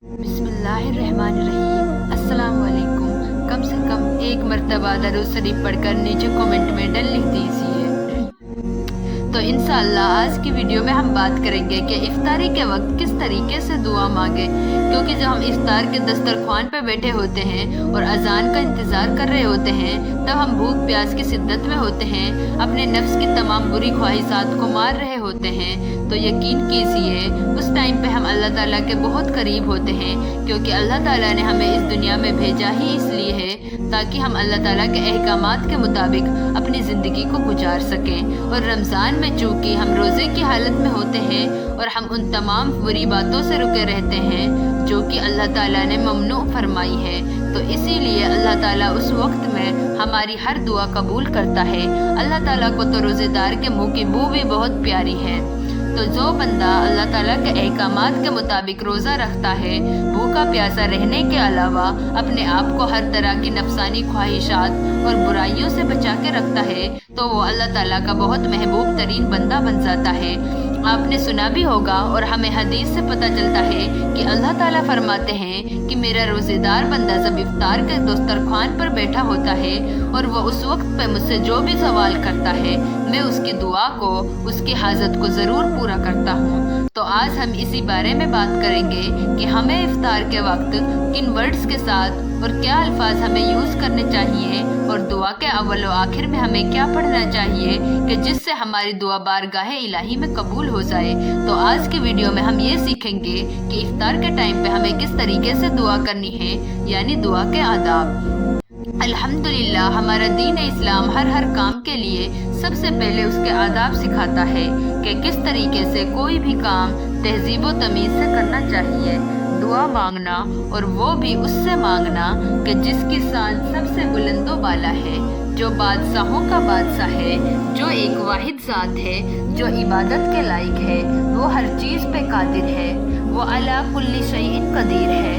बिस्मिल्लाहिर्रहमानिर्रहीम। अस्सलाम वालेकुम। कम से कम एक मर्तबा दरूद शरीफ पढ़कर नीचे कमेंट में डन लिख दीजिए। तो इंशाअल्लाह आज की वीडियो में हम बात करेंगे कि इफ्तारी के वक्त किस तरीके से दुआ मांगे, क्योंकि जब हम इफ्तार के दस्तरख्वान पर बैठे होते हैं और अजान का इंतज़ार कर रहे होते हैं, तब हम भूख प्यास की शिद्दत में होते हैं, अपने नफ्स की तमाम बुरी ख्वाहिशात को मार रहे होते हैं। तो यकीन कीजिए उस टाइम पे हम अल्लाह ताला के बहुत करीब होते हैं, क्योंकि अल्लाह ताला ने हमें इस दुनिया में भेजा ही इसलिए है ताकि हम अल्लाह ताला के अहकामात के मुताबिक अपनी ज़िंदगी को गुजार सकें। और रमज़ान में चूँकि हम रोज़े की हालत में होते हैं और हम उन तमाम बुरी बातों से रुके रहते हैं जो कि अल्लाह ताला ने ममनू फरमाई है, तो इसीलिए अल्लाह ताला उस वक्त में हमारी हर दुआ कबूल करता है। अल्लाह ताला को तो रोज़ेदार के मुंह की बू भी बहुत प्यारी है। तो जो बंदा अल्लाह ताला के अहकामात के मुताबिक रोज़ा रखता है, भूखा प्यासा रहने के अलावा अपने आप को हर तरह की नफसानी ख्वाहिशात और बुराइयों से बचा के रखता है, तो वो अल्लाह ताला का बहुत महबूब तरीन बंदा बन जाता है। आपने सुना भी होगा और हमें हदीस से पता चलता है कि अल्लाह ताला फरमाते हैं कि मेरा रोज़ेदार बंदा जब इफ्तार के दस्तरख्वान पर बैठा होता है और वह उस वक्त पे मुझसे जो भी सवाल करता है, मैं उसकी दुआ को, उसकी हाजत को ज़रूर पूरा करता हूँ। तो आज हम इसी बारे में बात करेंगे कि हमें इफ्तार के वक्त किन वर्ड्स के साथ और क्या अल्फाज हमें यूज़ करने चाहिए और दुआ के अव्वल व आखिर में हमें क्या पढ़ना चाहिए कि जिससे हमारी दुआ बारगाह इलाही में कबूल हो जाए। तो आज की वीडियो में हम ये सीखेंगे कि इफ्तार के टाइम पे हमें किस तरीके से दुआ करनी है, यानी दुआ के आदाब। अल्हम्दुलिल्लाह हमारा दीन इस्लाम हर काम के लिए सबसे पहले उसके आदाब सिखाता है कि किस तरीके से कोई भी काम तहजीब व तमीज़ से करना चाहिए। दुआ मांगना, और वो भी उससे मांगना कि जिसकी शान सबसे बुलंदो बाला है, जो बादशाहों का बादशाह है, जो एक वाहिद ज़ात है, जो इबादत के लायक है, वो हर चीज़ पे कादिर है, वो अला कुल्ली शैइन कदीर है।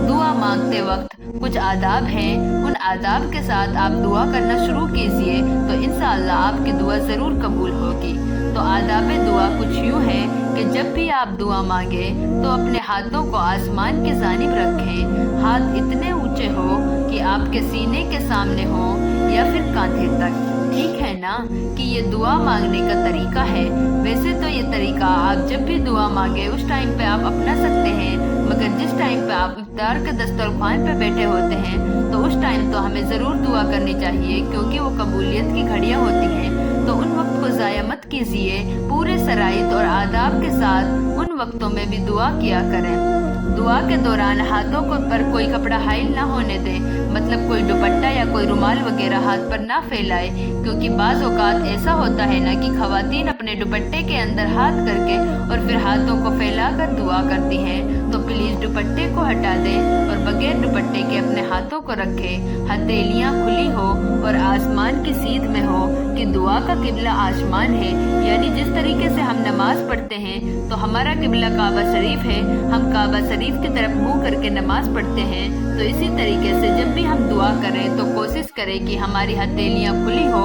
दुआ मांगते वक्त कुछ आदाब हैं, उन आदाब के साथ आप दुआ करना शुरू कीजिए तो इंशाअल्लाह आपकी दुआ ज़रूर कबूल होगी। तो आदाब दुआ कुछ यूँ है कि जब भी आप दुआ मांगे तो अपने हाथों को आसमान की जानिब रखें। हाथ इतने ऊंचे हो कि आपके सीने के सामने हो या फिर कांधे तक, ठीक है ना, कि ये दुआ मांगने का तरीका है। वैसे तो ये तरीका आप जब भी दुआ मांगे उस टाइम पे आप अपना सकते हैं, मगर जिस टाइम पे आप इफ्तार के दस्तरख्वान पे बैठे होते हैं तो उस टाइम तो हमें ज़रूर दुआ करनी चाहिए, क्योंकि वो कबूलियत की घड़ियाँ होती हैं। तो उन वक्त को ज़ाया मत कीजिए, पूरे शराइत और आदाब के साथ उन वक्तों में भी दुआ किया करें। दुआ के दौरान हाथों को पर कोई कपड़ा हाइल ना होने दें, मतलब कोई दुपट्टा या कोई रुमाल वगैरह हाथ पर ना फैलाए, क्योंकि बाज़ औक़ात ऐसा होता है ना कि ख़वातीन अपने दुपट्टे के अंदर हाथ करके और फिर हाथों को फैलाकर दुआ करती हैं। तो प्लीज़ दुपट्टे को हटा दें और बगैर दुपट्टे के अपने हाथों को रखें, हथेलियाँ खुली हो और आसमान की सीध में हो, कि दुआ का किबला आसमान है। यानी जिस तरीके से हम नमाज पढ़ते हैं तो हमारा किबला काबा शरीफ है, हम काबा शरीफ की तरफ मुंह करके नमाज पढ़ते हैं। तो इसी तरीके से जब भी हम दुआ करें तो कोशिश करें कि हमारी हथेलियाँ खुली हो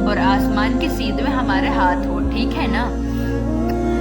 और आसमान की सीध में हमारे हाथ हो, ठीक है ना।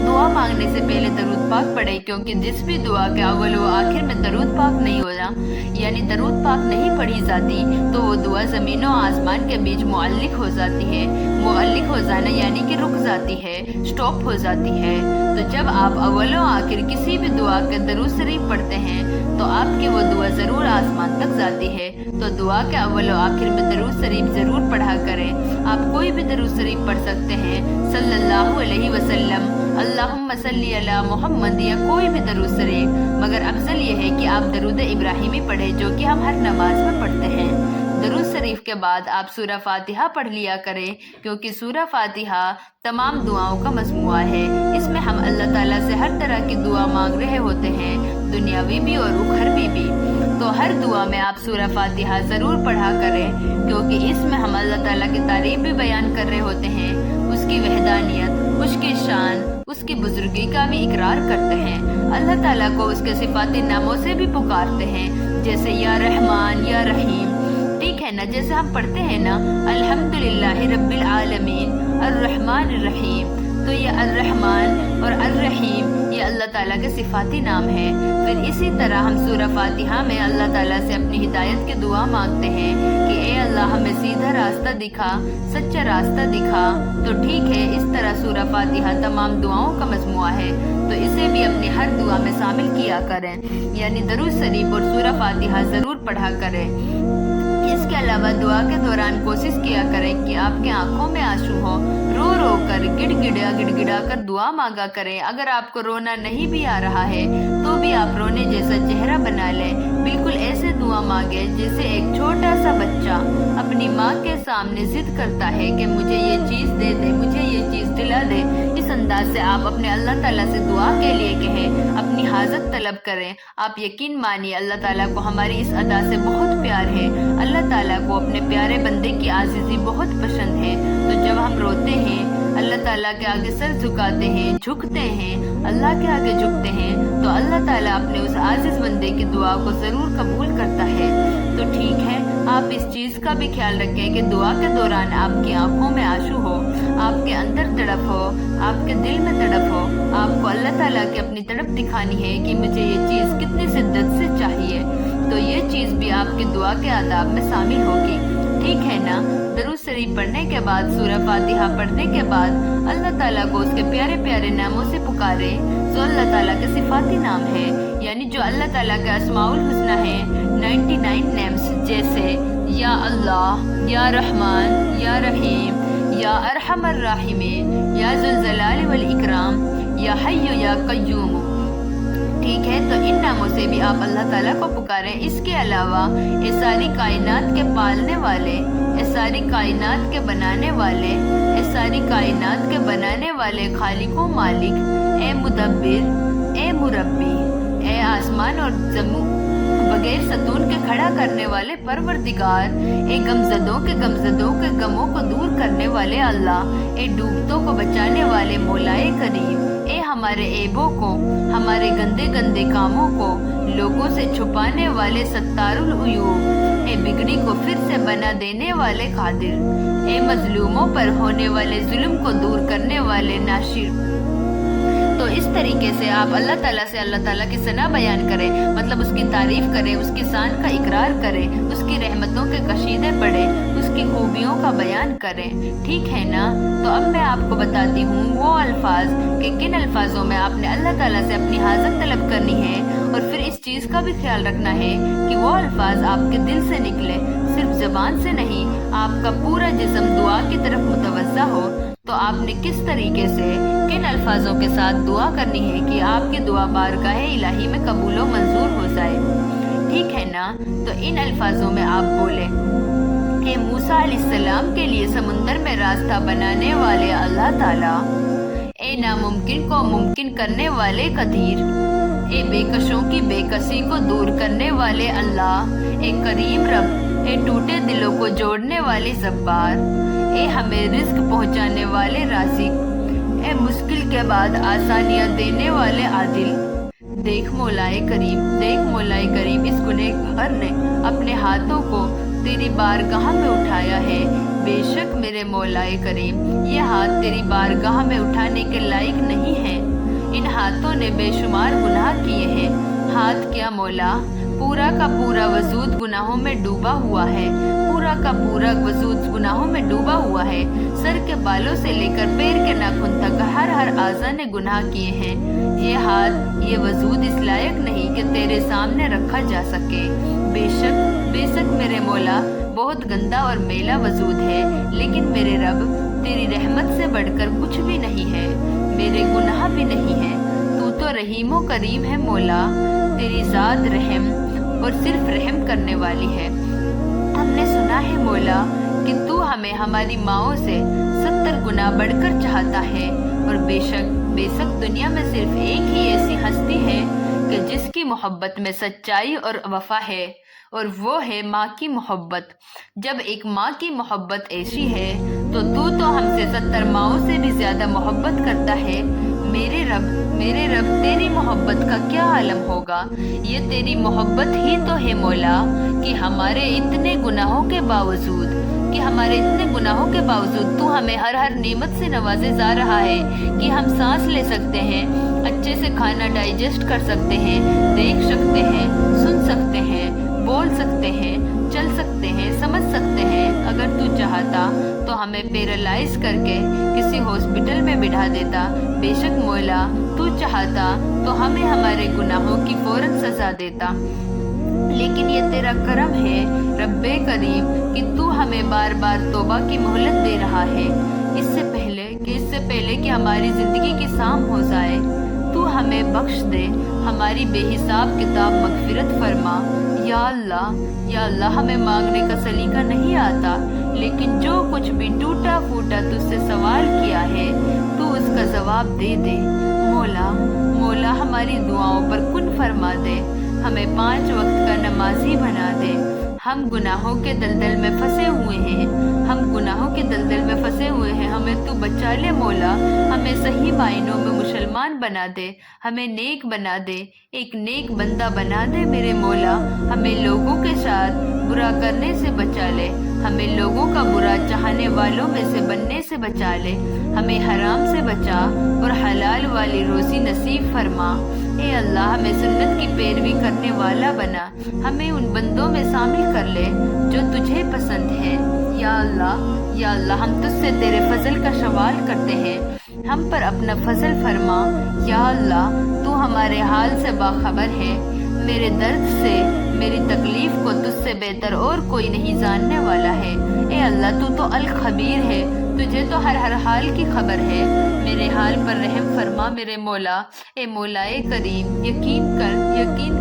दुआ मांगने से पहले दरूद पाक पढ़े, क्योंकि जिस भी दुआ के अव्वल व आखिर में दरूद पाक नहीं हो जा, यानी दरूद पाक नहीं पढ़ी जाती, तो वो दुआ ज़मीन और आसमान के बीच मुअल्लिक हो जाती है। मुअल्लिक हो जाना यानी कि रुक जाती है, स्टॉप हो जाती है। तो जब आप अव्वल व आखिर किसी भी दुआ के दरूद शरीफ पढ़ते हैं तो आपकी वो दुआ ज़रूर आसमान तक जाती है। तो दुआ के अव्वल व आखिर में दरूद शरीफ ज़रूर पढ़ा करें। आप कोई भी दरूद शरीफ पढ़ सकते हैं, सल्लल्लाहु अलैहि वसल्लम, अल्लाहुम्मा सल्ली अला मोहम्मद, या कोई भी दरूद शरीफ, मगर अफजल ये है कि आप दरूद इब्राहिमी पढ़ें, जो कि हम हर नमाज में पढ़ते हैं। दरूद शरीफ के बाद आप सूरा फातिहा पढ़ लिया करें, क्योंकि सूरा फातिहा तमाम दुआओं का मजमुआ है। इसमें हम अल्लाह ताला से हर तरह की दुआ मांग रहे होते हैं, दुनियावी भी और उखरवी भी। तो हर दुआ में आप सूरा फातिहा ज़रूर पढ़ा करें, क्योंकि इसमें हम अल्लाह ताला की तारीफ भी बयान कर रहे होते हैं, उसकी वहदानियत, उसकी शान, उसकी बुजुर्गी का भी इकरार करते हैं। अल्लाह ताला को उसके सिफाती नामों से भी पुकारते हैं, जैसे या रहमान या रहीम, ठीक है ना। जैसे हम पढ़ते हैं ना, अल्हम्दुलिल्लाहि रब्बिल आलमीन अर्रहमानिर रहीम, तो ये अर्रहमान और अर्रहीम ये अल्लाह ताला के सिफाती नाम है। फिर इसी तरह हम सूरह फातिहा में अल्लाह ताला से अपनी हिदायत की दुआ मांगते हैं कि ए अल्लाह हमें सीधा रास्ता दिखा, सच्चा रास्ता दिखा। तो ठीक है, इस तरह सूरह फातिहा तमाम दुआओं का मजमुआ है, तो इसे भी अपनी हर दुआ में शामिल किया करें, यानी दरूद शरीफ और सूरह फातिहा ज़रूर पढ़ा करें। इसके अलावा दुआ के दौरान कोशिश किया करें कि आपके आंखों में आंसू हो, रो रो कर गिड़गिड़ा कर दुआ मांगा करें। अगर आपको रोना नहीं भी आ रहा है तो भी आप रोने जैसा चेहरा बना लें, बिल्कुल ऐसे दुआ मांगे जैसे एक छोटा सा बच्चा अपनी माँ के सामने जिद करता है कि मुझे ये चीज़ दे दे, मुझे ये चीज़ दिला दे। इस अंदाज से आप अपने अल्लाह ताला से दुआ के लिए कहें, अपनी हाजत तलब करें। आप यकीन मानिए अल्लाह ताला को हमारी इस अदा से बहुत प्यार है। अल्लाह ताला को अपने प्यारे बंदे की आजीज़ी बहुत पसंद है। तो जब हम रोते हैं, अल्लाह ताला के आगे सर झुकाते हैं, झुकते हैं, अल्लाह के आगे झुकते हैं, तो अल्लाह ताला अपने उस आजिज़ बंदे की दुआ को ज़रूर कबूल करता है। तो ठीक है, आप इस चीज़ का भी ख्याल रखें कि दुआ के दौरान आपकी आंखों में आंसू हो, आपके अंदर तड़प हो, आपके दिल में तड़प हो। आपको अल्लाह ताला की अपनी तड़प दिखानी है कि मुझे ये चीज़ कितनी शिद्दत से चाहिए, तो ये चीज़ भी आपकी दुआ के आदाब में शामिल होगी। ठीक है ना? दरूद शरीफ पढ़ने के बाद, सूरह फातिहा पढ़ने के बाद अल्लाह ताला को उसके प्यारे प्यारे नामों से पुकारे जो अल्लाह ताला के सिफाती नाम है, यानी जो अल्लाह ताला के अस्माउल हुस्ना है, 99 नेम्स, जैसे या अल्लाह, या रहमान, या रहीम, या अरहमर राहिमीन, या जुल जलाल वल इकराम, या हय्यु या कय्यूम। ठीक है, तो इन नामों से भी आप अल्लाह ताला को पुकारें। इसके अलावा ये सारी कायनात के पालने वाले, ये सारी कायनात के बनाने वाले, ये सारी कायनात के बनाने वाले खालिको मालिक, ए मुदब्बिर, ए मुरब्बी, ए आसमान और ज़मीन बगैर सतून के खड़ा करने वाले परवरदिगार, ए गमजदों के गमों को दूर करने वाले अल्लाह, ए डूबतों को बचाने वाले मौलाए करीम, ए हमारे ऐबों को, हमारे गंदे गंदे कामों को लोगों से छुपाने वाले सत्तारुल उयूब, ए बिगड़ी को फिर से बना देने वाले कादिर, ए मजलूमों पर होने वाले जुल्म को दूर करने वाले नाशिर। तो इस तरीके से आप अल्लाह ताला से अल्लाह ताला की सना बयान करें, मतलब उसकी तारीफ करें, उसकी शान का इकरार करें, उसकी रहमतों के कशीदे पढ़ें, उसकी खूबियों का बयान करें। ठीक है ना? तो अब मैं आपको बताती हूँ वो अल्फाज कि किन अल्फाजों में आपने अल्लाह ताला से अपनी हाजत तलब करनी है, और फिर इस चीज़ का भी ख्याल रखना है कि वो अल्फाज आपके दिल से निकले, सिर्फ ज़बान से नहीं, आपका पूरा जिस्म दुआ की तरफ मुतवज्जा हो। तो आपने किस तरीके से, किन अल्फाजों के साथ दुआ करनी है कि आपकी दुआ बारगाह इलाही में कबूल व मंजूर हो जाए। ठीक है ना? तो इन अल्फाजों में आप बोले, हे मूसा अलैहिस्सलाम के लिए समुंदर में रास्ता बनाने वाले अल्लाह ताला, ए नामुमकिन को मुमकिन करने वाले कदीर, ए बेकशों की बेकसी को दूर करने वाले अल्लाह, ए करीम रब, ए टूटे दिलों को जोड़ने वाले जब्बार, ए हमें रिस्क पहुंचाने वाले राज़िक, ए मुश्किल के बाद आसानियां देने वाले आदिल। देख मौलाए करीम, इस गुनहगार ने अपने हाथों को तेरी बारगाह में उठाया है। बेशक मेरे मौलाए करीम, ये हाथ तेरी बारगाह में उठाने के लायक नहीं हैं। इन हाथों ने बेशुमार गुनाह किए हैं। हाथ क्या मौला, पूरा का पूरा वजूद गुनाहों में डूबा हुआ है, पूरा का पूरा वजूद गुनाहों में डूबा हुआ है। सर के बालों से लेकर पैर के नाखून तक हर आज़ा ने गुनाह किए हैं। ये हाथ, ये वजूद इस लायक नहीं कि तेरे सामने रखा जा सके। बेशक मेरे मौला बहुत गंदा और मेला वजूद है, लेकिन मेरे रब तेरी रहमत से बढ़कर कुछ भी नहीं है, मेरे गुनाह भी नहीं है। तू तो रहीमो करीम है मौला, तेरी ज़ात रहम और सिर्फ रहम करने वाली है। हमने सुना है मौला कि तू हमें हमारी माओं से 70 गुना बढ़कर चाहता है, और बेशक दुनिया में सिर्फ एक ही ऐसी हस्ती है कि जिसकी मोहब्बत में सच्चाई और वफा है, और वो है माँ की मोहब्बत। जब एक माँ की मोहब्बत ऐसी है तो तू तो हमसे 70 माओं से भी ज़्यादा मोहब्बत करता है। मेरे रब तेरी मोहब्बत का क्या आलम होगा। ये तेरी मोहब्बत ही तो है मौला कि हमारे इतने गुनाहों के बावजूद तू हमें हर नेमत से नवाजे जा रहा है कि हम सांस ले सकते हैं। अच्छे से खाना डाइजेस्ट कर सकते हैं, देख सकते हैं, सुन सकते हैं, बोल सकते हैं, चल सकते हैं, समझ सकते हैं। अगर तू चाहता तो हमें पैरालाइज करके किसी हॉस्पिटल में बिठा देता। बेशक मौला, तू चाहता तो हमें हमारे गुनाहों की फौरन सजा देता, लेकिन ये तेरा करम है रब्बे करीम कि तू हमें बार बार तौबा की मोहलत दे रहा है। इससे पहले कि हमारी जिंदगी की शाम हो जाए, तू हमें बख्श दे, हमारी बेहिसाब किताब मगफिरत फरमा। या अल्लाह, हमें मांगने का सलीका नहीं आता, लेकिन जो कुछ भी टूटा फूटा तुझसे सवाल किया है तू उसका जवाब दे दे। मौला हमारी दुआओं पर कुन फरमा दे, हमें 5 वक्त का नमाजी बना दे। हम गुनाहों के दलदल में फंसे हुए हैं, हमें तू बचा ले मौला। हमें सही मायनों में मुसलमान बना दे, हमें नेक बना दे, एक नेक बंदा बना दे मेरे मौला। हमें लोगों के साथ बुरा करने से बचा ले, हमें लोगों का बुरा चाहने वालों में से बनने से बचा ले। हमें हराम से बचा और हलाल वाली रोजी नसीब फरमा। ए अल्लाह, हमें सुन्नत की पैरवी करने वाला बना, हमें उन बंदों में शामिल कर ले जो तुझे पसंद है। या अल्लाह, हम तुझसे तेरे फजल का सवाल करते हैं, हम पर अपना फजल फरमा। या अल्लाह, तू हमारे हाल से बाखबर है, मेरे दर्द से, मेरी तकलीफ को तुझसे बेहतर और कोई नहीं जानने वाला है। ए अल्लाह, तू तो अल खबीर है, तुझे तो हर हाल की खबर है। मेरे हाल पर रहम फरमा मेरे मौला। ए मौलाए करीम, यकीन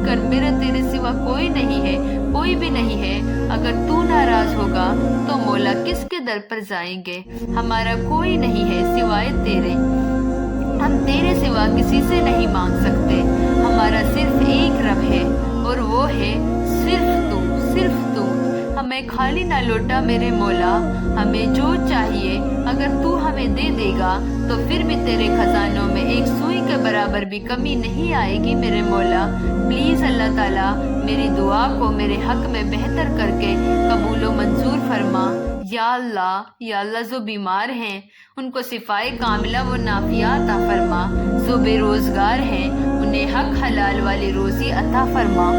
कर मेरे तेरे सिवा कोई भी नहीं है। अगर तू नाराज होगा तो मौला किसके दर पर जाएंगे? हमारा कोई नहीं है सिवाय तेरे, हम तेरे सिवा किसी से नहीं मांग सकते। हमारा सिर्फ एक रब है और वो है सिर्फ तू। हमें खाली ना लौटा मेरे मौला, हमें जो चाहिए अगर तू हमें दे देगा तो फिर भी तेरे खजानों में एक सुई के बराबर भी कमी नहीं आएगी मेरे मौला। प्लीज अल्लाह ताला मेरी दुआ को मेरे हक में बेहतर करके कबूल मंजूर फरमा। या अल्लाह, जो बीमार हैं उनको शिफाए कामिला व नाफिया अता फरमा, जो बेरोजगार हैं उन्हें हक हलाल वाली रोजी अता फरमा,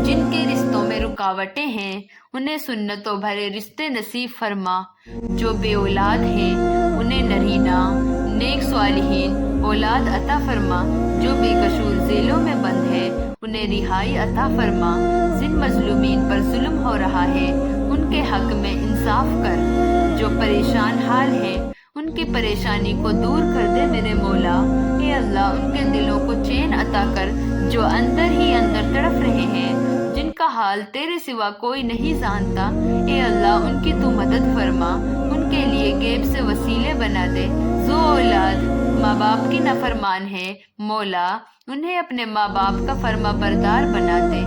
जिनके रिश्तों में रुकावटें हैं उन्हें सुन्नतों भरे रिश्ते नसीब फरमा, जो बे औलाद हैं उन्हें नरीना नेक स्वालिहीन औलाद अता फरमा, जो बेकसूर जेलों में बंद है उन्हें रिहाई अता फरमा, जिन मजलूमीन पर जुल्म हो रहा है उनके हक में इंसाफ कर, जो परेशान हाल हैं उनकी परेशानी को दूर कर दे मेरे मौला। ए अल्लाह, उनके दिलों को चैन अता कर जो अंदर ही अंदर तड़प रहे हैं, जिनका हाल तेरे सिवा कोई नहीं जानता। ए अल्लाह, उनकी तू मदद फरमा, उनके लिए गैब से वसीले बना दे। जो औलाद माँ बाप की नफरमान है मौला, उन्हें अपने माँ बाप का फर्मा बरदार बना दे।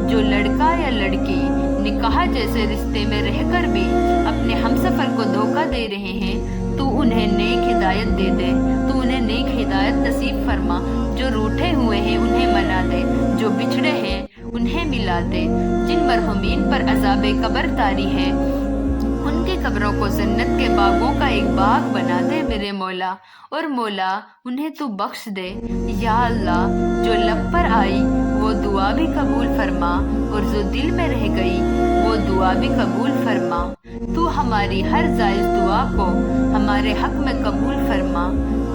जो लड़का या लड़की निकाह जैसे रिश्ते में रहकर भी अपने हमसफर को धोखा दे रहे हैं, तू उन्हें नेक हिदायत दे दे, तू उन्हें नेक हिदायत नसीब फरमा। जो रूठे हुए हैं उन्हें मना दे, जो बिछड़े हैं उन्हें मिला दे। जिन मरहुमीन पर अज़ाबे कब्र तारी है उनकी कब्रों को जन्नत के बागों का एक बाग बना दे मेरे मौला, और मौला उन्हें तू बख्श दे। या अल्लाह, जो लब पर आई वो दुआ भी कबूल फरमा, और जो दिल में रह गई वो दुआ भी कबूल फरमा। तू हमारी हर जायज़ दुआ को हमारे हक में कबूल फरमा।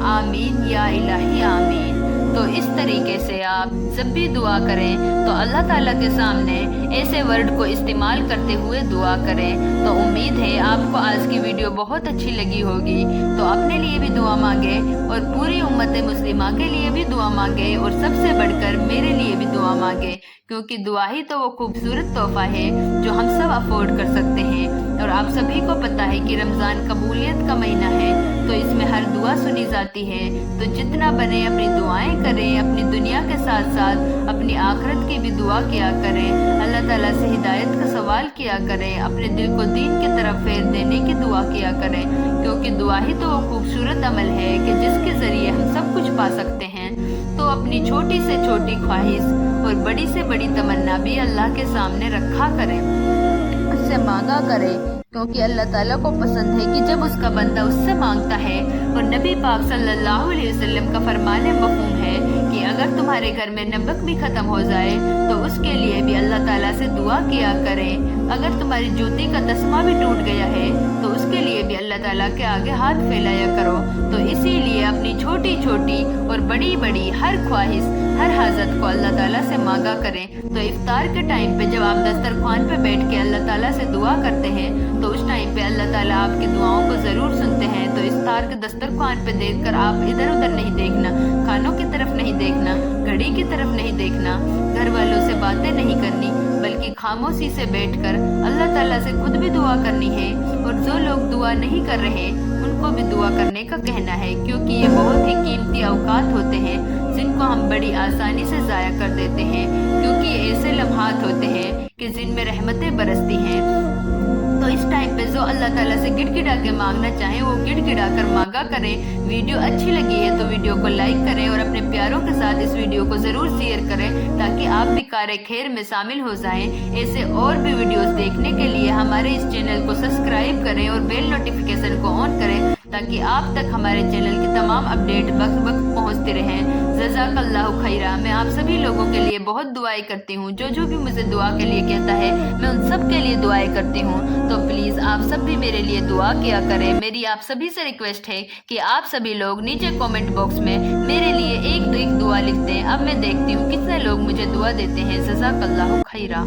आमीन या इलाही आमीन। तो इस तरीके से आप जब भी दुआ करें तो अल्लाह ताला के सामने ऐसे वर्ड को इस्तेमाल करते हुए दुआ करें। तो उम्मीद है आपको आज की वीडियो बहुत अच्छी लगी होगी। तो अपने लिए भी दुआ मांगे और पूरी उम्मत मुस्लिमा के लिए भी दुआ मांगे, और सबसे बढ़कर मेरे लिए भी दुआ मांगे, क्योंकि दुआ ही तो वो खूबसूरत तोहफा है जो हम सब अफोर्ड कर सकते हैं। और आप सभी को पता है कि रमज़ान कबूलियत का महीना है, तो इसमें हर दुआ सुनी जाती है। तो जितना बने अपनी दुआएं करें, अपनी दुनिया के साथ साथ अपनी आखिरत की भी दुआ किया करें, अल्लाह ताला से हिदायत का सवाल किया करें, अपने दिल को दीन की तरफ फेर देने की दुआ किया करें, क्योंकि दुआ ही तो वो खूबसूरत अमल है कि जिसके ज़रिए हम सब कुछ पा सकते हैं। तो अपनी छोटी से छोटी ख्वाहिश और बड़ी से बड़ी तमन्ना भी अल्लाह के सामने रखा करें, उससे मांगा करें क्योंकि अल्लाह ताला को पसंद है कि जब उसका बंदा उससे मांगता है। और नबी पाक सल्लल्लाहु अलैहि वसल्लम का फरमाने मफ़हूम है कि अगर तुम्हारे घर में नमक भी ख़त्म हो जाए तो उसके लिए भी अल्लाह ताला से दुआ किया करें। अगर तुम्हारी जूती का तस्मा भी टूट गया है तो उसके लिए भी अल्लाह ताला के आगे हाथ फैलाया करो। तो इसीलिए अपनी छोटी छोटी और बड़ी बड़ी हर ख्वाहिश, हर हाजत को अल्लाह ताला से मांगा करें। तो इफ्तार के टाइम पे जब आप दस्तरख्वान पे बैठ के अल्लाह ताला से दुआ करते हैं तो उस टाइम पे अल्लाह ताला आपकी दुआओं को ज़रूर सुनते हैं। तो इफ्तार के दस्तरख्वान पे देखकर आप इधर उधर नहीं देखना, खानों की तरफ नहीं देखना, घड़ी की तरफ नहीं देखना, घर वालों से बातें नहीं करनी, बल्कि खामोशी से बैठकर अल्लाह ताला से खुद भी दुआ करनी है। और जो लोग दुआ नहीं कर रहे उनको भी दुआ करने का कहना है, क्योंकि ये बहुत ही कीमती औकात होते हैं जिनको हम बड़ी आसानी से ज़ाया कर देते हैं, क्योंकि ये ऐसे लम्हात होते हैं कि जिनमें रहमतें बरसती हैं। तो इस टाइम पे जो अल्लाह ताला से गिड़गिड़ा के मांगना चाहें वो गिड़गिड़ा कर मांगा करें। वीडियो अच्छी लगी है तो वीडियो को लाइक करें और अपने प्यारों के साथ इस वीडियो को ज़रूर शेयर करें ताकि आप भी कार खैर में शामिल हो जाएं। ऐसे और भी वीडियोस देखने के लिए हमारे इस चैनल को सब्सक्राइब करें और बेल नोटिफिकेशन को ऑन करें ताकि आप तक हमारे चैनल की तमाम अपडेट वक्त वक्त पहुँचते रहें। जज़ाकल्लाहु खैरा। मैं आप सभी लोगों के लिए बहुत दुआएं करती हूँ। जो भी मुझे दुआ के लिए कहता है मैं उन सब के लिए दुआएं करती हूँ। तो प्लीज़ आप सब भी मेरे लिए दुआ किया करें। मेरी आप सभी से रिक्वेस्ट है कि आप सभी लोग नीचे कमेंट बॉक्स में मेरे लिए एक दुआ लिख दें। अब मैं देखती हूँ कितने लोग मुझे दुआ देते हैं। जज़ाकल्लाहु खैरा।